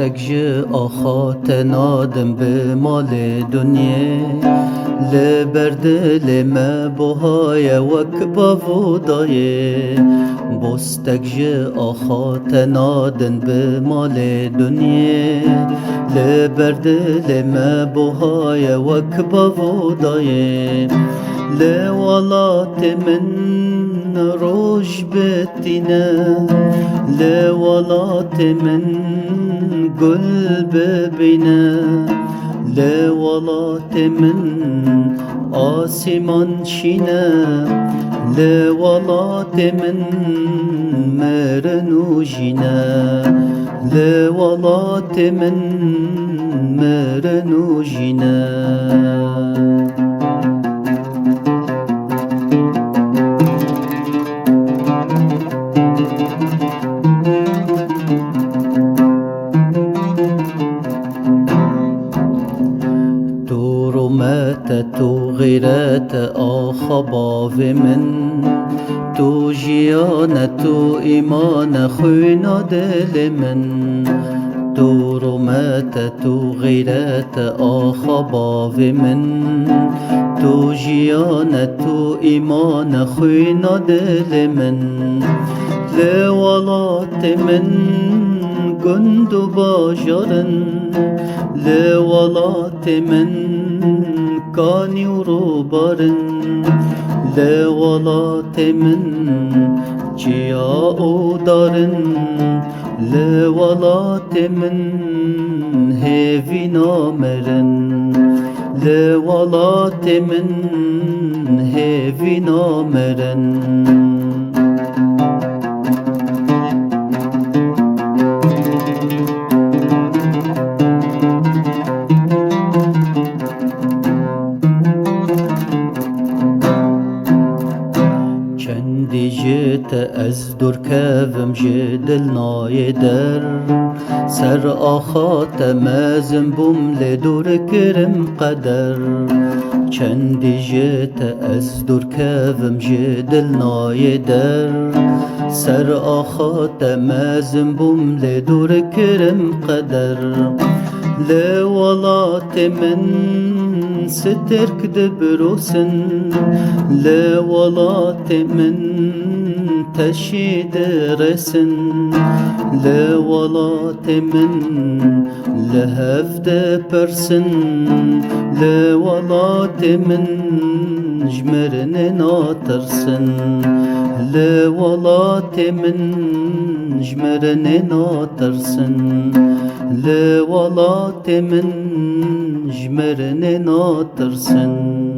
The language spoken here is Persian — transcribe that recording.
بستک جه آخات نادم به مال دنیا لبرد لما بهای وک باودای بستک جه آخات نادم به مال دنیا لبرد لما بهای وک باودای لولات من روش بتینه لولات من گل ببینه لولات من آسمان شینه لولات من مرنو جینه لولات من مرنو جینه تو غیرت آخباو من تو جیان تو ایمان خوینا دل من تو رمت تو غیرت آخباو من تو جیان تو ایمان خوینا دل من لولات من گند و باجرن لولات من کانی و روبارن لولات من جیا و دارن لولات من هیوی نامرن لولات من هیوی نامرن جيت أزدر كافم جدل نايدر سر آخات مازم بوم لدور كرم قدر چندی جيت أزدر كافم جدل نايدر سر آخات مازم بوم لدور كرم قدر لولات من سترك دبروسن لولات من تشيد رسن لولات من لهفت برسن لولات من جمرن ناترسن لولات من جمرن ناترسن لولات من جمرن ناترسن